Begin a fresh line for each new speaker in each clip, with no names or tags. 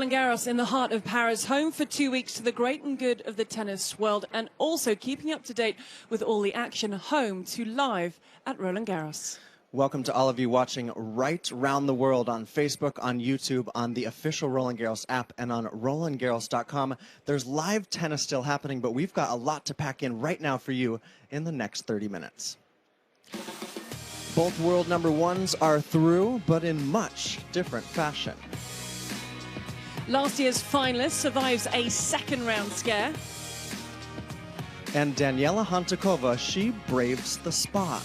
Roland-Garros in the heart of Paris, home for 2 weeks to the great and good of the tennis world, and also keeping up to date with all the action, home to live at Roland-Garros.
Welcome to all of you watching right around the world on Facebook, on YouTube, on the official Roland-Garros app, and on RolandGarros.com. There's live tennis still happening, but we've got a lot to pack in right now for you in the next 30 minutes. Both world number ones are through, but in much different fashion.
Last year's finalist survives a second-round scare.
And Daniela Hantuchova, she braves the spot.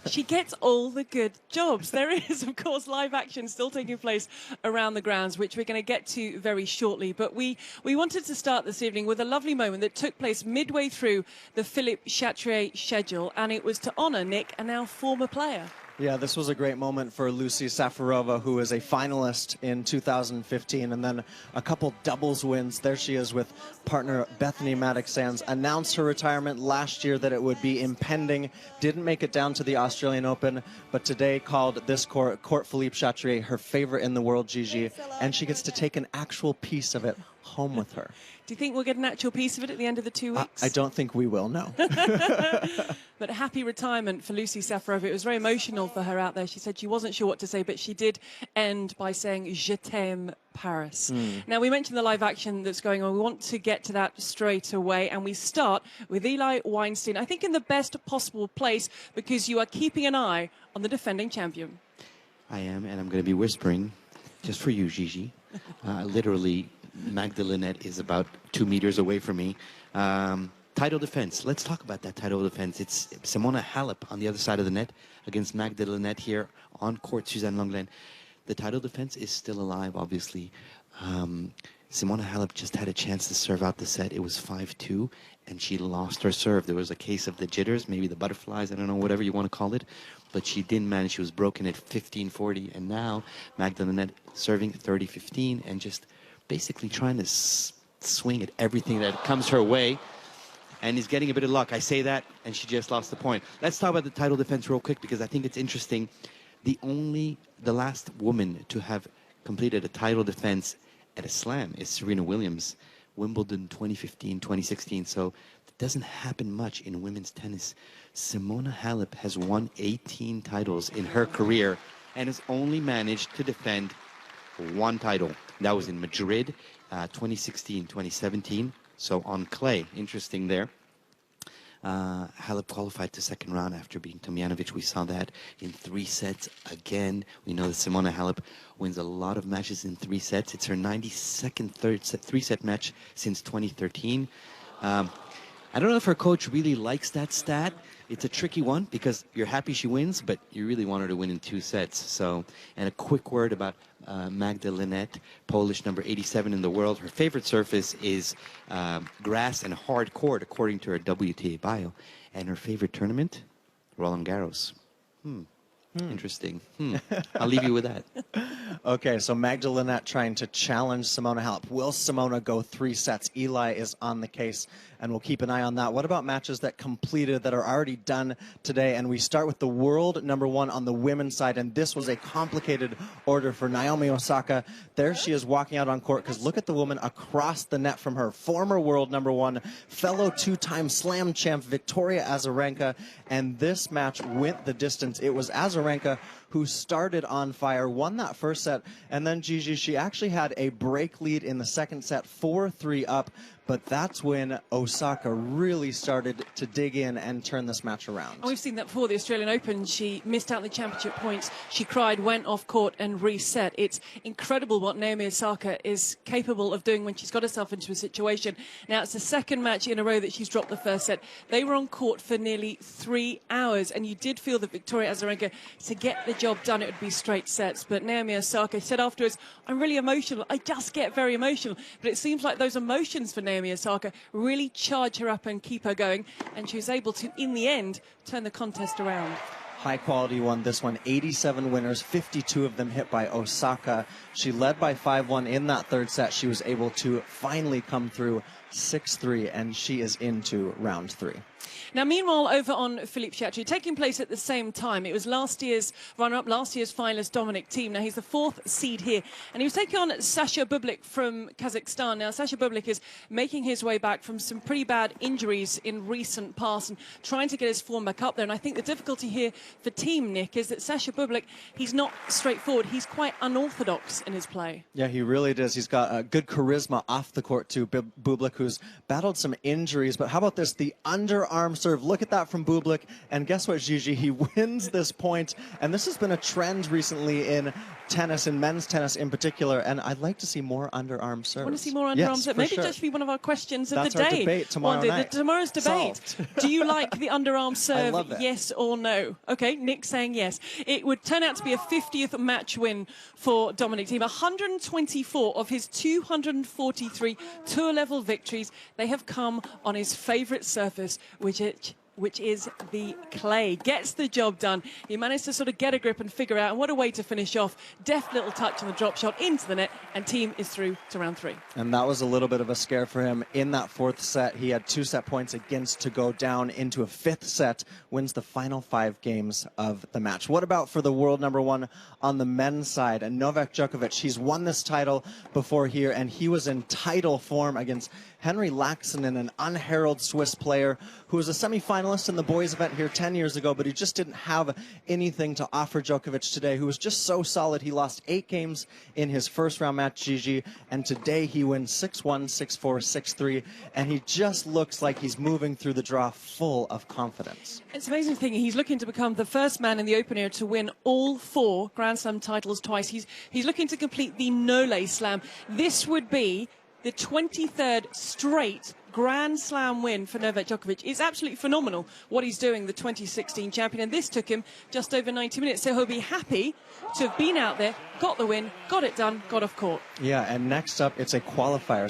She gets all the good jobs. There is, of course, live action still taking place around the grounds, which we're going to get to very shortly. But we wanted to start this evening with a lovely moment that took place midway through the Philippe Chatrier schedule, and it was to honour Nick, a now former player.
Yeah, this was a great moment for Lucie Safarova, who is a finalist in 2015, and then a couple doubles wins. There she is with partner Bethany Maddox-Sands. Announced her retirement last year that it would be impending. Didn't make it down to the Australian Open, but today called this court Philippe Chatrier her favorite in the world, Gigi, and she gets to take an actual piece of it home with her.
Do you think we'll get an actual piece of it at the end of the 2 weeks?
I don't think we will, no.
But a happy retirement for Lucie Safarova. It was very emotional for her out there. She said she wasn't sure what to say, but she did end by saying, "Je t'aime, Paris." Now, we mentioned the live action that's going on. We want to get to that straight away, and we start with Eli Weinstein, I think in the best possible place, because you are keeping an eye on the defending champion.
I am, and I'm going to be whispering just for you, Gigi. Literally, Magdalena is about 2 meters away from me. Title defense. Let's talk about that title defense. It's Simona Halep on the other side of the net against Magdalena here on court, Suzanne Lenglen. The title defense is still alive, obviously. Simona Halep just had a chance to serve out the set. It was 5-2, and she lost her serve. There was a case of the jitters, maybe the butterflies, I don't know, whatever you want to call it. But she didn't manage. She was broken at 15-40, and now Magdalena serving 30-15 and just basically trying to swing at everything that comes her way, and is getting a bit of luck. I say that, and she just lost the point. Let's talk about the title defense real quick, because I think it's interesting. The last woman to have completed a title defense at a slam is Serena Williams, Wimbledon 2015, 2016. So it doesn't happen much in women's tennis. Simona Halep has won 18 titles in her career and has only managed to defend one title. That was in Madrid, 2016, 2017. So on clay, interesting there. Halep qualified to second round after beating Tomjanovic. We saw that in 3 sets again. We know that Simona Halep wins a lot of matches in 3 sets. It's her 92nd three-set match since 2013. I don't know if her coach really likes that stat. It's a tricky one because you're happy she wins, but you really want her to win in 2 sets. So, and a quick word about Magdalena, Polish number 87 in the world. Her favorite surface is grass and hard court, according to her WTA bio. And her favorite tournament, Roland-Garros. Interesting. I'll leave you with that.
Okay, so Magdalena trying to challenge Simona Halep. Will Simona go 3 sets? Eli is on the case, and we'll keep an eye on that. What about matches that completed, that are already done today? And we start with the world number 1 on the women's side, and this was a complicated order for Naomi Osaka. There she is walking out on court, because look at the woman across the net from her. Former world number 1, fellow 2-time slam champ Victoria Azarenka, and this match went the distance. It was Azarenka who started on fire, won that first set, and then Gigi, she actually had a break lead in the second set, 4-3 up, but that's when Osaka really started to dig in and turn this match around.
And we've seen that before the Australian Open. She missed out on the championship points. She cried, went off court and reset. It's incredible what Naomi Osaka is capable of doing when she's got herself into a situation. Now, it's the second match in a row that she's dropped the first set. They were on court for nearly 3 hours, and you did feel that Victoria Azarenka, to get the job done, it would be straight sets. But Naomi Osaka said afterwards, "I'm really emotional. I just get very emotional." But it seems like those emotions for Naomi Osaka really charge her up and keep her going, and she was able to, in the end, turn the contest around.
high-quality one. This one, 87 winners, 52 of them hit by Osaka. She led by 5-1 in that third set. She was able to finally come through 6-3, and she is into round 3.
Now, meanwhile, over on Philippe Chatrier, taking place at the same time, it was last year's runner-up, last year's finalist, Dominic Thiem. Now, he's the 4th seed here, and he was taking on Sasha Bublik from Kazakhstan. Now, Sasha Bublik is making his way back from some pretty bad injuries in recent past and trying to get his form back up there. And I think the difficulty here for Thiem, Nick, is that Sasha Bublik, he's not straightforward. He's quite unorthodox in his play.
Yeah, he really does. He's got a good charisma off the court, too. Bublik, who's battled some injuries. But how about this? The underarm serve. Look at that from Bublik. And guess what, Gigi? He wins this point. And this has been a trend recently in tennis, in men's tennis in particular. And I'd like to see more underarm serves.
I want to see more underarm serves. Maybe that should be one of our questions of
That's
the day.
Our debate tomorrow night.
Tomorrow's debate. Do you like the underarm serve?
I love it.
Yes or no? Okay, Nick saying yes. It would turn out to be a 50th match win for Dominic Thiem. 124 of his 243 tour-level victories, they have come on his favourite surface, which is the clay. Gets the job done. He managed to sort of get a grip and figure out, and what a way to finish off. Deft little touch on the drop shot into the net, and Thiem is through to round 3.
And that was a little bit of a scare for him. In that 4th set, he had 2 set points against to go down into a 5th set, wins the final 5 games of the match. What about for the world #1 on the men's side? And Novak Djokovic, he's won this title before here, and he was in title form against Henry Laaksonen, an unheralded Swiss player who was a semifinalist in the boys event here 10 years ago, but he just didn't have anything to offer Djokovic today, who was just so solid. He lost 8 games in his first round match, Gigi, and today he wins 6-1, 6-4, 6-3, and he just looks like he's moving through the draw full of confidence.
It's an amazing thing. He's looking to become the first man in the open era to win all 4 Grand Slam titles twice. He's looking to complete the Nole Slam. This would be the 23rd straight Grand Slam win for Novak Djokovic. It's absolutely phenomenal what he's doing, the 2016 champion, and this took him just over 90 minutes, so he'll be happy to have been out there, got the win, got it done, got off court.
Yeah, and next up, it's a qualifier.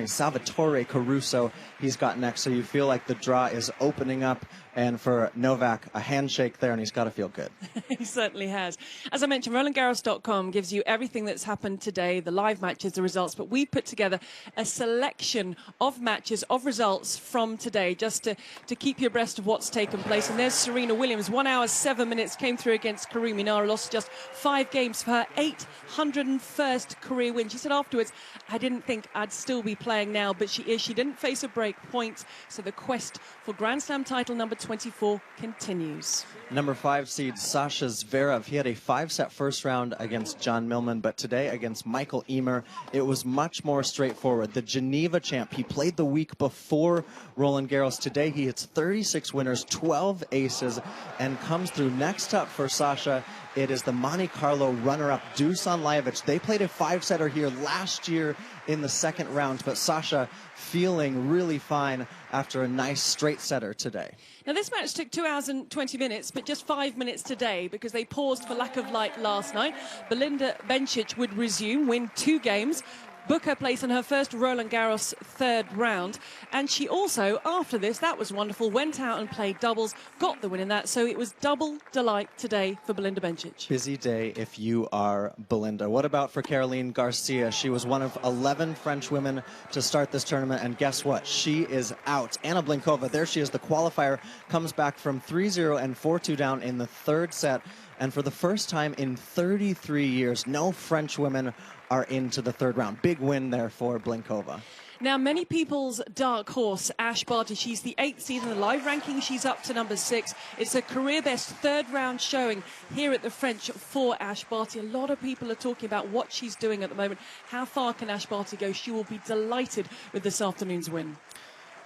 Salvatore Caruso, he's got next, so you feel like the draw is opening up, and for Novak, a handshake there, and he's got to feel good.
He certainly has. As I mentioned, Roland-Garros.com gives you everything that's happened today, the live matches, the results, but we put together a selection of matches, of results from today, just to keep you abreast of what's taken place. And there's Serena Williams, 1 hour, 7 minutes, came through against Karu Minara, lost just 5 games for her 801st career win. She said afterwards, I didn't think I'd still be playing now, but she is. She didn't face a break point, so the quest for Grand Slam title number 24 continues.
Number 5 seed Sasha Zverev. He had a 5-set first round against John Millman, but today against Michael Emer, it was much more straightforward. The Geneva champ, he played the week before Roland-Garros. Today he hits 36 winners, 12 aces, and comes through. Next up for Sasha, it is the Monte Carlo runner-up Dusan Lajovic. They played a 5-setter here last year in the 2nd round, but Sasha feeling really fine after a nice straight setter today.
Now, this match took 2 hours and 20 minutes, but just 5 minutes today because they paused for lack of light last night. Belinda Bencic would resume, win 2 games, book her place in her first Roland-Garros 3rd round. And she also, after this, that was wonderful, went out and played doubles, got the win in that. So it was double delight today for Belinda Bencic.
Busy day if you are Belinda. What about for Caroline Garcia? She was one of 11 French women to start this tournament, and guess what? She is out. Anna Blinkova, there she is, the qualifier, comes back from 3-0 and 4-2 down in the 3rd set. And for the first time in 33 years, no French women are into the 3rd round. Big win there for Blinkova.
Now, many people's dark horse, Ash Barty, she's the 8th seed in the live ranking. She's up to number 6. It's a career-best 3rd round showing here at the French for Ash Barty. A lot of people are talking about what she's doing at the moment. How far can Ash Barty go? She will be delighted with this afternoon's win.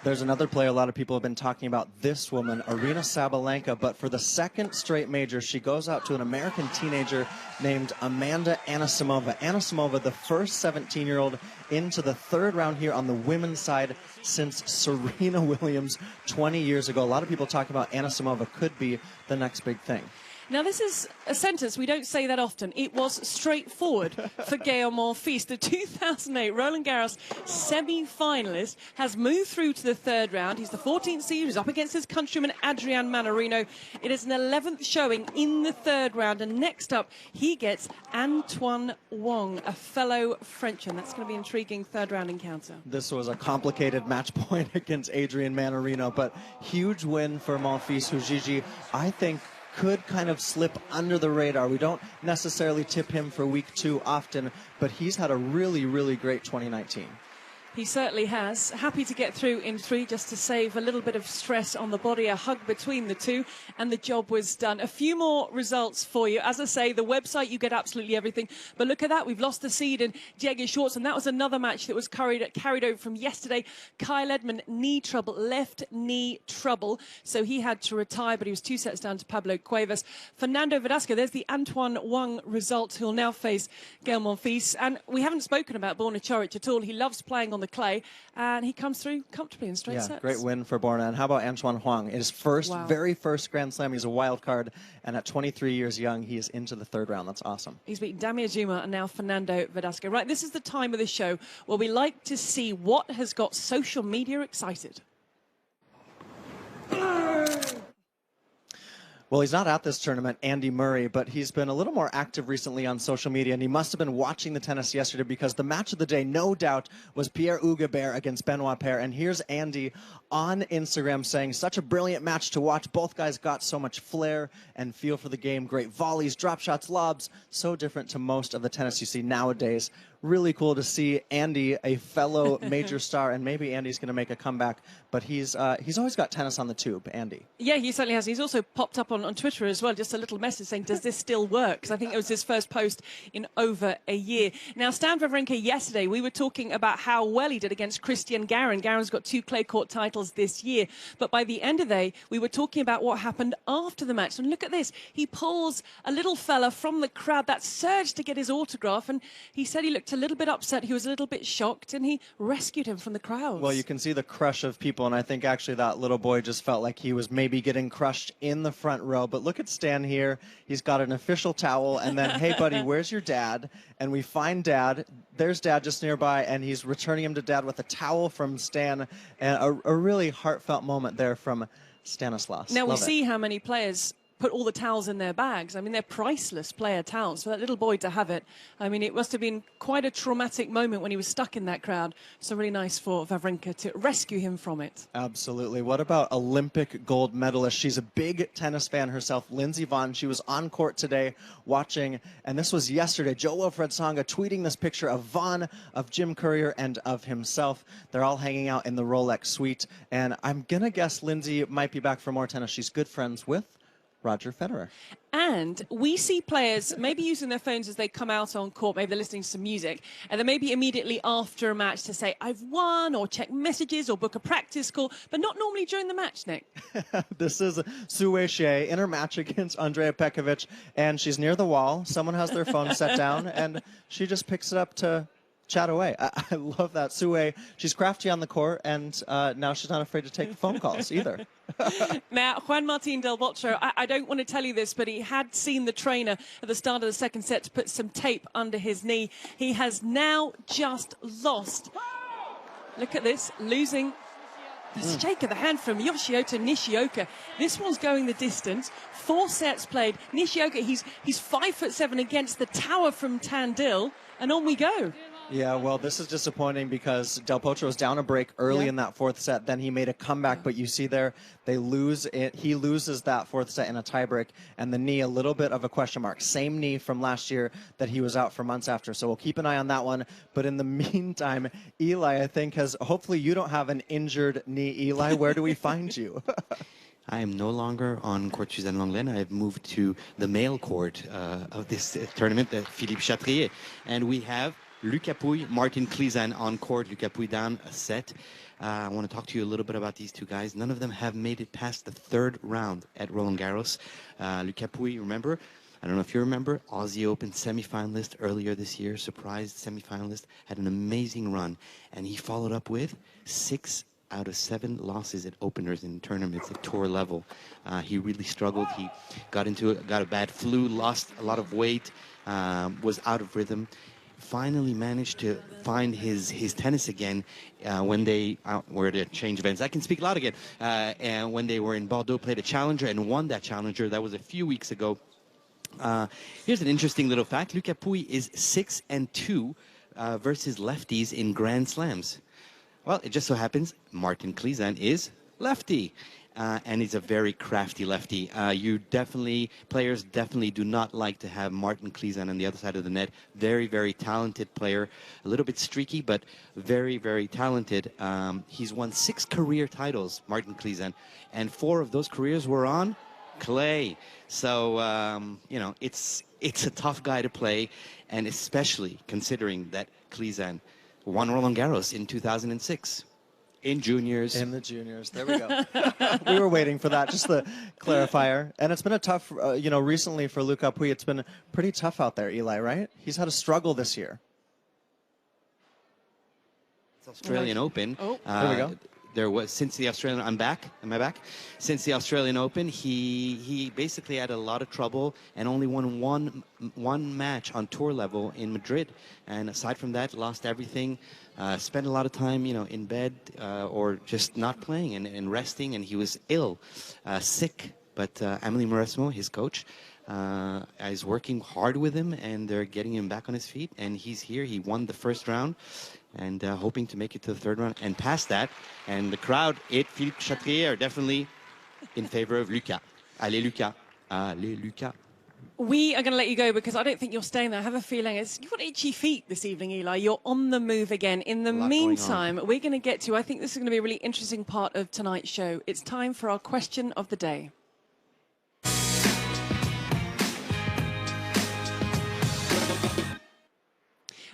There's another player a lot of people have been talking about, this woman, Aryna Sabalenka, but for the 2nd straight major, she goes out to an American teenager named Amanda Anisimova. Anisimova, the first 17-year-old into the 3rd round here on the women's side since Serena Williams 20 years ago. A lot of people talk about Anisimova could be the next big thing.
Now, this is a sentence we don't say that often. It was straightforward for Gael Monfils. The 2008 Roland-Garros semi-finalist has moved through to the third round. He's the 14th seed. He's up against his countryman, Adrian Mannarino. It is an 11th showing in the third round. And next up, he gets Antoine Wong, a fellow Frenchman. That's going to be an intriguing third-round encounter.
This was a complicated match point against Adrian Mannarino, but huge win for Monfils, who Gigi, I think, could kind of slip under the radar. We don't necessarily tip him for week 2 often, but he's had a really, really great 2019.
He certainly has. Happy to get through in 3 just to save a little bit of stress on the body. A hug between the two, and the job was done. A few more results for you. As I say, the website, you get absolutely everything. But look at that. We've lost the seed in Diego Schwartz, and that was another match that was carried over from yesterday. Kyle Edmund, knee trouble, left knee trouble. So he had to retire, but he was 2 sets down to Pablo Cuevas. Fernando Verdasco, there's the Antoine Wong result, who'll now face Gael Monfils. And we haven't spoken about Borna Coric at all. He loves playing on the clay, and he comes through comfortably in straight sets.
Great win for Borna. And how about Antoine Wong? His very first Grand Slam. He's a wild card, and at 23 years young, he is into the third round. That's awesome.
He's beaten Damir Zuma and now Fernando Verdasco. Right, this is the time of the show where we like to see what has got social media excited.
Well, he's not at this tournament, Andy Murray, but he's been a little more active recently on social media, and he must have been watching the tennis yesterday, because the match of the day, no doubt, was Pierre Huguebert against Benoit Paire. And here's Andy on Instagram saying, such a brilliant match to watch. Both guys got so much flair and feel for the game. Great volleys, drop shots, lobs. So different to most of the tennis you see nowadays. Really cool to see Andy, a fellow major star, and maybe Andy's going to make a comeback, but he's always got tennis on the tube, Andy.
Yeah, he certainly has. He's also popped up on Twitter as well, just a little message saying, does this still work? Because I think it was his first post in over a year. Now, Stan Wawrinka yesterday, we were talking about how well he did against Christian Garin. Garin's got 2 clay court titles this year, but by the end of the day, we were talking about what happened after the match. And look at this. He pulls a little fella from the crowd that surged to get his autograph, and he said he looked a little bit upset, he was a little bit shocked, and he rescued him from the crowd.
Well, you can see the crush of people, and I think actually that little boy just felt like he was maybe getting crushed in the front row. But look at Stan here. He's got an official towel, and then, hey, buddy, where's your dad? And we find Dad. There's Dad just nearby, and he's returning him to Dad with a towel from Stan, and a really heartfelt moment there from Stanislas.
Now, we see how many players put all the towels in their bags. I mean, they're priceless player towels. For that little boy to have it, I mean, it must have been quite a traumatic moment when he was stuck in that crowd. So really nice for Wawrinka to rescue him from it.
Absolutely. What about Olympic gold medalist? She's a big tennis fan herself, Lindsey Vonn. She was on court today watching, and this was yesterday. Joe Wilfred Songa tweeting this picture of Vonn, of Jim Courier, and of himself. They're all hanging out in the Rolex suite, and I'm going to guess Lindsey might be back for more tennis. She's good friends with Roger Federer.
And we see players maybe using their phones as they come out on court, maybe they're listening to some music, and then maybe immediately after a match to say, I've won, or check messages, or book a practice call, but not normally during the match, Nick.
This is Sue Shea in her match against Andrea Pekovic, and she's near the wall. Someone has their phone set down, and she just picks it up to chat away. I love that. Sue, she's crafty on the court, and now she's not afraid to take phone calls either.
Now, Juan Martín del Potro, I don't want to tell you this, but he had seen the trainer at the start of the second set to put some tape under his knee. He has now just lost. Look at this, losing the shake of the hand from Yoshihito Nishioka. This one's going the distance. 4 sets played. Nishioka, he's 5'7" against the tower from Tandil, and on we go.
Yeah, well, this is disappointing because Del Potro was down a break early in that 4th set. Then he made a comeback, but you see there, they lose it. He loses that 4th set in a tiebreak, and the knee, a little bit of a question mark. Same knee from last year that he was out for months after. So we'll keep an eye on that one. But in the meantime, Eli, I think, hopefully you don't have an injured knee, Eli. Where do we find you?
I am no longer on Court Suzanne Lenglen. I've moved to the male court of this tournament, Philippe Chatrier. And we have Luc Apouille, Martin Klizan on court. Luc Apouille down a set. I want to talk to you a little bit about these two guys. None of them have made it past the 3rd round at Roland-Garros. Luc Apouille, remember? I don't know if you remember, Aussie Open semifinalist earlier this year, surprised semifinalist, had an amazing run. And he followed up with 6 out of 7 losses at openers in tournaments at tour level. He really struggled. He got a bad flu, lost a lot of weight, was out of rhythm. Finally managed to find his tennis again when they were to change events. I can speak loud again. And when they were in Bordeaux, played a challenger and won that challenger. That was a few weeks ago. Here's an interesting little fact. Lucas Pouille is 6-2 versus lefties in Grand Slams. Well, it just so happens Martin Klizan is lefty. And he's a very crafty lefty. Players definitely do not like to have Martin Klizan on the other side of the net. Very, very talented player. A little bit streaky, but very, very talented. He's won 6 career titles, Martin Klizan, and 4 of those careers were on clay. So, it's a tough guy to play, and especially considering that Klizan won Roland-Garros in 2006. In juniors.
In the juniors. There we go. We were waiting for that, just the clarifier. And it's been a tough, recently for Lucas Pouille, it's been pretty tough out there, Eli, right? He's had a struggle this year.
It's Australian Open.
Oh, there we go.
There was, since the Australian, I'm back. Am I back? Since the Australian Open, he basically had a lot of trouble and only won one match on tour level in Madrid. And aside from that, lost everything. Spent a lot of time, in bed or just not playing and resting. And he was ill, sick. But Amélie Mauresmo, his coach, is working hard with him, and they're getting him back on his feet. And he's here. He won the first round. And hoping to make it to the third round and past that. And the crowd at Philippe Chatrier are definitely in favor of Lucas. Allez, Lucas. Allez, Lucas.
We are going to let you go because I don't think you're staying there. I have a feeling you've got itchy feet this evening, Eli. You're on the move again. In the meantime, we're going to get to, I think this is going to be a really interesting part of tonight's show. It's time for our question of the day.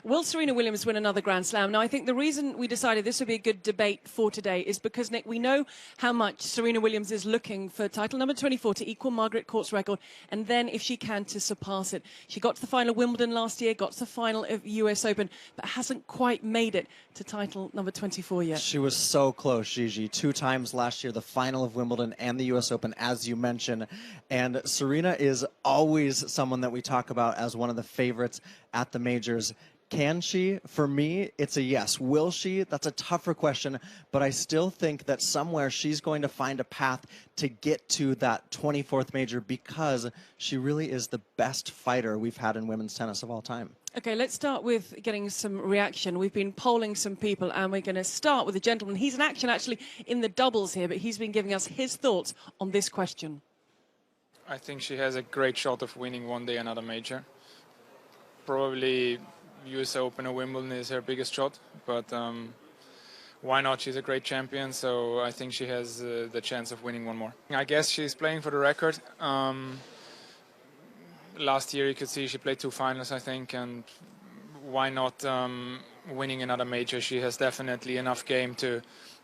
Will Serena Williams win another Grand Slam? Now, I think the reason we decided this would be a good debate for today is because, Nick, we know how much Serena Williams is looking for title number 24 to equal Margaret Court's record, and then, if she can, to surpass it. She got to the final of Wimbledon last year, got to the final of US Open, but hasn't quite made it to title number 24 yet.
She was so close, Gigi. 2 times last year, the final of Wimbledon and the US Open, as you mentioned. And Serena is always someone that we talk about as one of the favorites at the majors. Can she? For me, it's a yes. Will she? That's a tougher question, but I still think that somewhere she's going to find a path to get to that 24th major because she really is the best fighter we've had in women's tennis of all time.
Okay, let's start with getting some reaction. We've been polling some people, and we're going to start with a gentleman. He's in action, actually, in the doubles here, but he's been giving us his thoughts on this question.
I think she has a great shot of winning one day another major. Probably US Open or Wimbledon is her biggest shot, but why not? She's a great champion, so I think she has the chance of winning one more. I guess she's playing for the record. Last year you could see she played 2 finals, I think, and why not winning another major? She has definitely enough game to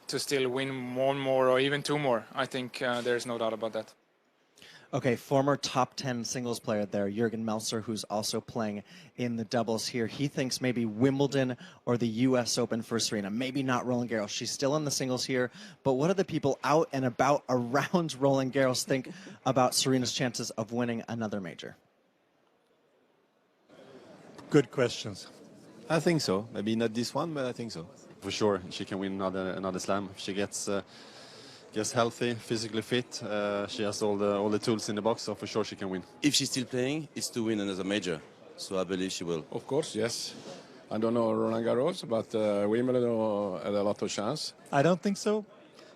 still win 1 more or even 2 more. I think there's no doubt about that.
Okay, former top 10 singles player there, Jürgen Melzer, who's also playing in the doubles here. He thinks maybe Wimbledon or the US Open for Serena, maybe not Roland-Garros. She's still in the singles here, but what do the people out and about around Roland-Garros think about Serena's chances of winning another major?
Good questions.
I think so. Maybe not this one, but I think so. For sure, she can win another slam if she gets healthy, physically fit. She has all the tools in the box, so for sure she can win.
If she's still playing, it's to win another major. So I believe she will.
Of course, yes. I don't know Roland-Garros, but Wimbledon had a lot of chance.
I don't think so,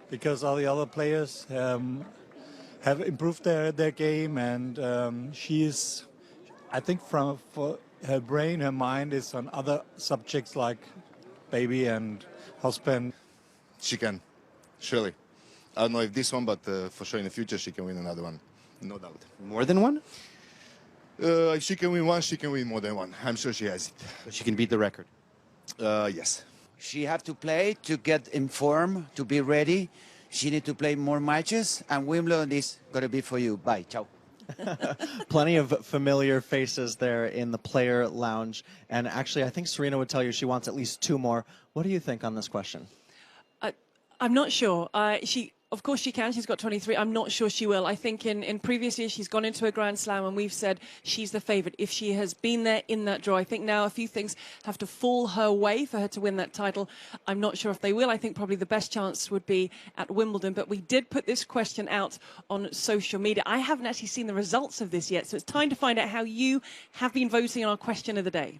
because all the other players have improved their game, and she's, I think, for her brain, her mind is on other subjects like baby and husband.
She can, surely. I don't know if this one, but for sure in the future she can win another one, no doubt.
More than one?
If she can win one, she can win more than one. I'm sure she has it.
But she can beat the record.
Yes.
She have to play to get in form, to be ready. She need to play more matches, and Wimbledon is going to be for you. Bye. Ciao.
Plenty of familiar faces there in the player lounge. And actually, I think Serena would tell you she wants at least 2 more. What do you think on this question?
I'm not sure. Of course she can. She's got 23. I'm not sure she will. I think in previous years she's gone into a Grand Slam and we've said she's the favourite. If she has been there in that draw, I think now a few things have to fall her way for her to win that title. I'm not sure if they will. I think probably the best chance would be at Wimbledon. But we did put this question out on social media. I haven't actually seen the results of this yet, so it's time to find out how you have been voting on our question of the day.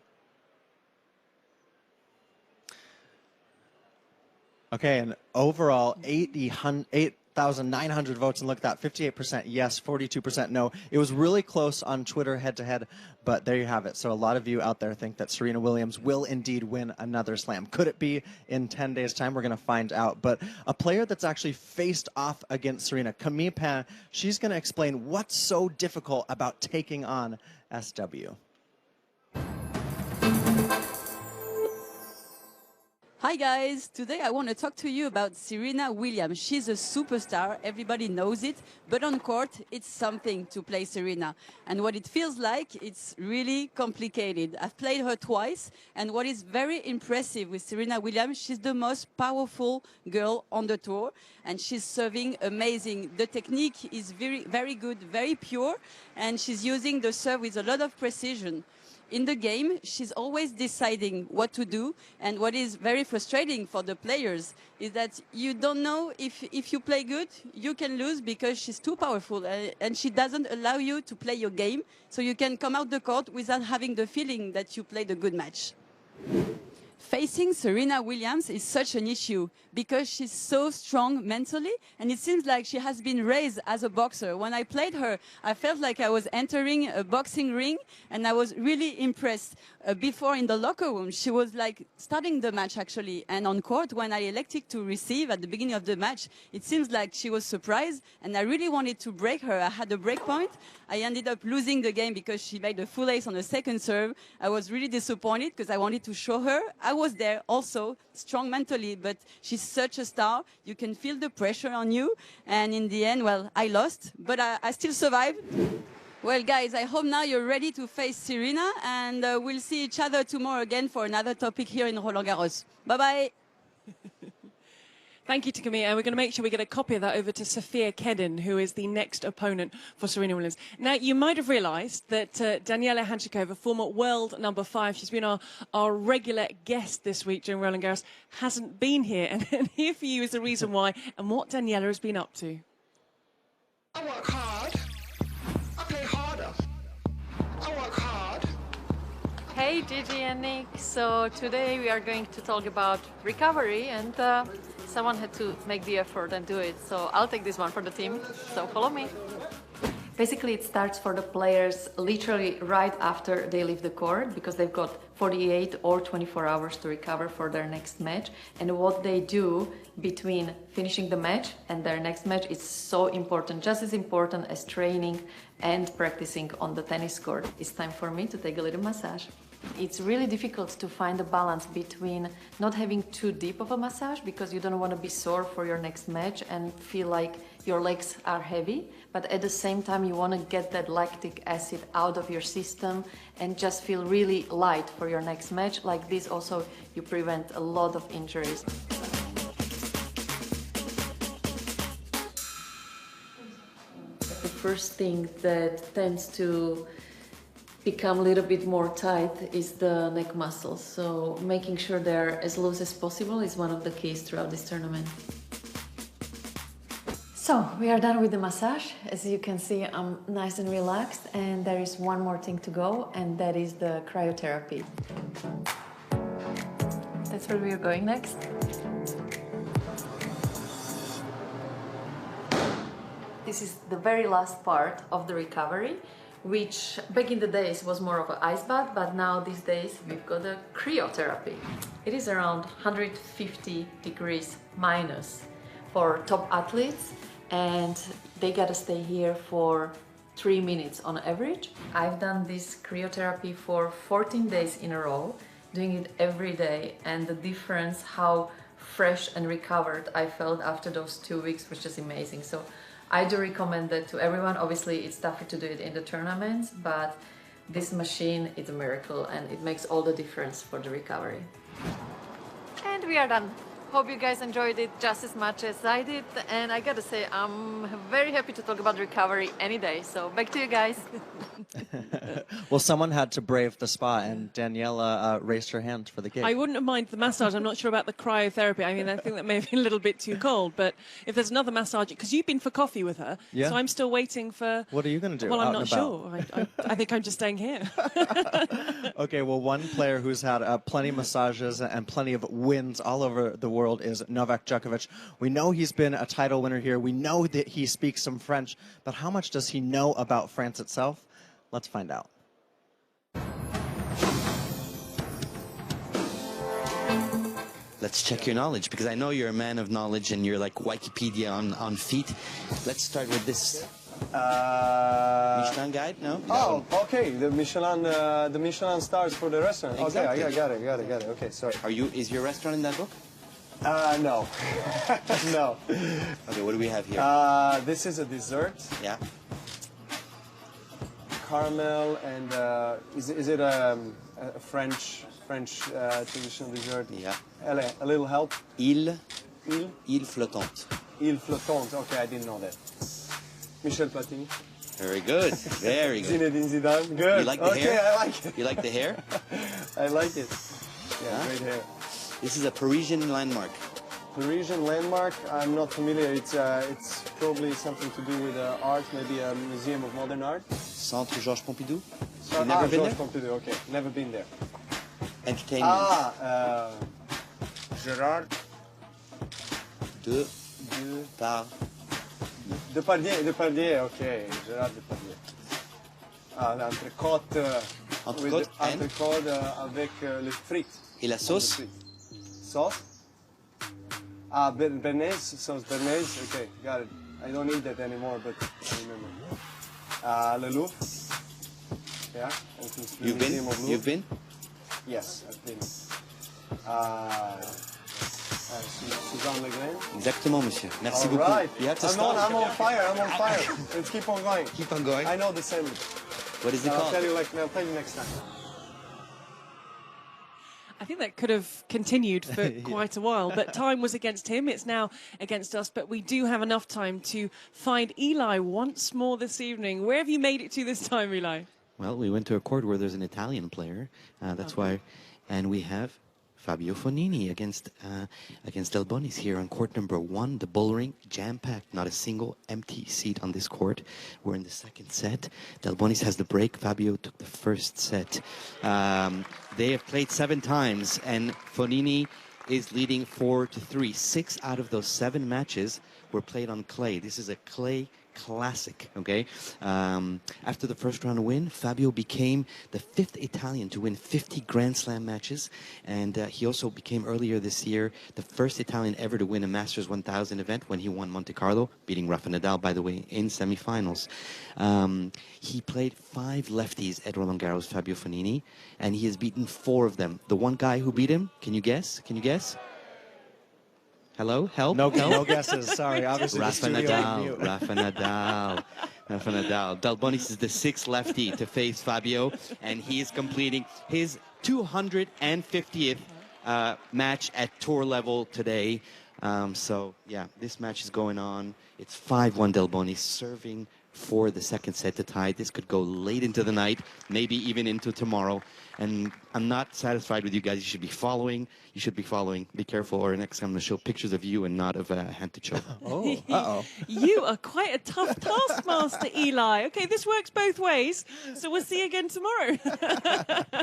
Okay, and overall, 8,900 votes, and look at that, 58% yes, 42% no. It was really close on Twitter head-to-head, but there you have it. So a lot of you out there think that Serena Williams will indeed win another slam. Could it be in 10 days' time? We're going to find out. But a player that's actually faced off against Serena, Camille Pin, she's going to explain what's so difficult about taking on SW.
Hi guys, today I want to talk to you about Serena Williams. She's a superstar, everybody knows it, but on court it's something to play Serena. And what it feels like, it's really complicated. I've played her twice, and what is very impressive with Serena Williams, she's the most powerful girl on the tour, and she's serving amazing. The technique is very, very good, very pure, and she's using the serve with a lot of precision. In the game, she's always deciding what to do, and what is very frustrating for the players is that you don't know if you play good, you can lose because she's too powerful, and she doesn't allow you to play your game, so you can come out the court without having the feeling that you played a good match. Facing Serena Williams is such an issue because she's so strong mentally, and it seems like she has been raised as a boxer. When I played her, I felt like I was entering a boxing ring, and I was really impressed. Before in the locker room, she was like starting the match actually, and on court when I elected to receive at the beginning of the match, it seems like she was surprised, and I really wanted to break her. I had a break point. I ended up losing the game because she made a full ace on the second serve. I was really disappointed because I wanted to show her I was there also, strong mentally, but she's such a star. You can feel the pressure on you, and in the end, well, I lost, but I still survived. Well, guys, I hope now you're ready to face Serena, and we'll see each other tomorrow again for another topic here in Roland-Garros. Bye-bye.
Thank you to Camille, and we're going to make sure we get a copy of that over to Sofia Kedin, who is the next opponent for Serena Williams. Now, you might have realised that Daniela Hanchikova, former world number 5, she's been our regular guest this week during Roland-Garros, hasn't been here. And here for you is the reason why and what Daniela has been up to.
I work hard. I play harder. I work hard.
Hey Gigi and Nick, so today we are going to talk about recovery, and someone had to make the effort and do it, so I'll take this one for the team, so follow me. Basically it starts for the players literally right after they leave the court, because they've got 48 or 24 hours to recover for their next match, and what they do between finishing the match and their next match is so important, just as important as training and practicing on the tennis court. It's time for me to take a little massage. It's really difficult to find a balance between not having too deep of a massage because you don't want to be sore for your next match and feel like your legs are heavy, but at the same time you want to get that lactic acid out of your system and just feel really light for your next match. Like this also you prevent a lot of injuries. The first thing that tends to become a little bit more tight is the neck muscles, so making sure they're as loose as possible is one of the keys throughout this tournament. So we are done with the massage. As you can see, I'm nice and relaxed, and there is one more thing to go, and that is the cryotherapy. That's where we are going next. This is the very last part of the recovery, which back in the days was more of an ice bath, but now these days we've got a cryotherapy. It is around 150 degrees minus for top athletes, and they gotta stay here for 3 minutes on average. I've done this cryotherapy for 14 days in a row, doing it every day, and the difference, how fresh and recovered I felt after those 2 weeks was just amazing. So I do recommend that to everyone. Obviously it's tougher to do it in the tournaments, but this machine is a miracle and it makes all the difference for the recovery. And we are done. Hope you guys enjoyed it just as much as I did. And I gotta say, I'm very happy to talk about recovery any day. So back to you guys.
Well, someone had to brave the spa, and Daniela raised her hand for the gig.
I wouldn't have minded the massage. I'm not sure about the cryotherapy. I mean, I think that may have been a little bit too cold. But if there's another massage, because you've been for coffee with her,
Yeah.
so I'm still waiting for...
What are you going to do?
Well, I'm
out
not
and about?
sure. I think I'm just staying here.
Okay, well, one player who's had plenty of massages and plenty of wins all over the world is Novak Djokovic. We know he's been a title winner here. We know that he speaks some French, but how much does he know about France itself? Let's find out.
Let's check your knowledge, because I know you're a man of knowledge and you're like Wikipedia on feet. Let's start with this Michelin guide, no?
Oh, okay. The Michelin stars for the restaurant.
Exactly.
Okay, I got it. Okay, sorry.
Is your restaurant in that book?
No. No.
Okay, what do we have here?
This is a dessert.
Yeah.
Caramel and is it a French traditional dessert?
Yeah.
A little help.
Île flottante.
Île flottante. Okay, I didn't know that. Michel Platini.
Very good. Very good.
Zinedine Zidane. Good.
You like the hair?
Okay, I like it.
You like the hair?
I like it. Yeah,
Huh?
great hair.
This is a Parisian landmark.
Parisian landmark. I'm not familiar. It's probably something to do with art, maybe a museum of modern art.
Centre Georges Pompidou.
So,
never been
Georges
there?
Pompidou. Okay, never been there.
Entertainment.
Gérard Depardieu. Okay, Gérard Depardieu. L'entrecôte.
Entrecôte and?
Entrecôte avec les frites.
Et la sauce?
Sauce? Bernaise, sauce Bernaise. Okay, got it. I don't eat that anymore, but I remember. Le Louvre. Yeah.
You've been?
Yes, I've been. Suzanne Le Grain.
Exactement, monsieur. Merci
All
beaucoup.
right.
You have to
I'm
stop.
on fire. Let's keep on going.
Keep on going.
I know the sandwich.
What is it
I'll
called?
tell you next time.
I think that could have continued for quite a while, but time was against him. It's now against us, but we do have enough time to find Eli once more this evening. Where have you made it to this time, Eli?
Well, we went to a court where there's an Italian player. That's why. And we have Fabio Fognini against Delbonis here on court number 1. The bullring, jam-packed, not a single empty seat on this court. We're in the second set. Delbonis has the break. Fabio took the first set. They have played 7 times, and Fognini is leading 4-3. 6 out of those 7 matches were played on clay. This is a clay classic, okay? After the first round win, Fabio became the 5th Italian to win 50 Grand Slam matches, and he also became earlier this year the first Italian ever to win a Masters 1000 event when he won Monte Carlo, beating Rafa Nadal, by the way, in semifinals. He played 5 lefties at Roland-Garros, Fabio Fognini, and he has beaten 4 of them. The one guy who beat him, can you guess? Can you guess? Hello? Help?
No guesses. Sorry. Obviously,
Rafa Nadal. Rafa Nadal. Delbonis is the 6th lefty to face Fabio, and he is completing his 250th match at tour level today. So, yeah, this match is going on. It's 5-1 Delbonis serving for the second set to tie. This could go late into the night, maybe even into tomorrow. And I'm not satisfied with you guys. You should be following. You should be following. Be careful, or next time I'm going to show pictures of you and not of a hand to choke.
Oh, uh-oh.
You are quite a tough taskmaster, Eli. Okay, this works both ways. So we'll see you again tomorrow.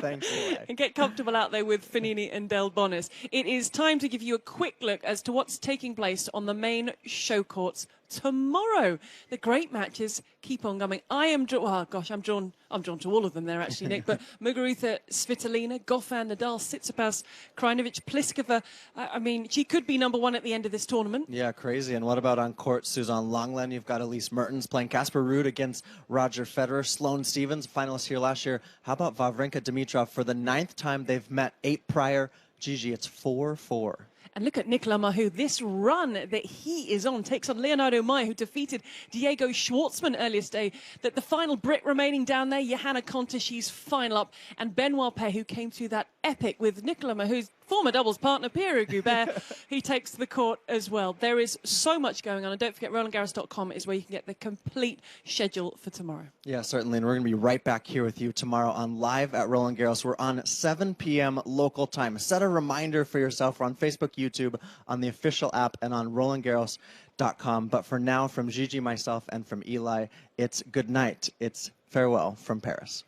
Thanks, Eli.
And get comfortable out there with Fognini and Delbonis. It is time to give you a quick look as to what's taking place on the main show courts tomorrow. The great matches keep on coming. I'm drawn to all of them there, actually, Nick. But Muguruza, Svitolina, Goffin, Nadal, Tsitsipas, Krajinovic, Pliskova. I mean, she could be number 1 at the end of this tournament.
Yeah, crazy. And what about on court, Suzanne Lenglen? You've got Elise Mertens playing Casper Ruud against Roger Federer. Sloane Stephens, finalist here last year. How about Wawrinka Dimitrov for the 9th time they've met? 8 prior. Gigi, it's 4-4.
And look at Nicolas Mahut. This run that he is on takes on Leonardo Maia, who defeated Diego Schwartzman earlier today. That the final Brit remaining down there, Johanna Konta, she's final up. And Benoit Paire, who came through that epic with Nicolas Mahut's former doubles partner, Pierre Goubert. He takes the court as well. There is so much going on. And don't forget, Roland-Garros.com is where you can get the complete schedule for tomorrow.
Yeah, certainly. And we're going to be right back here with you tomorrow on Live at Roland-Garros. We're on 7 p.m. local time. Set a reminder for yourself. We're on Facebook, YouTube, on the official app, and on RolandGarros.com. But for now, from Gigi, myself, and from Eli, it's good night. It's farewell from Paris.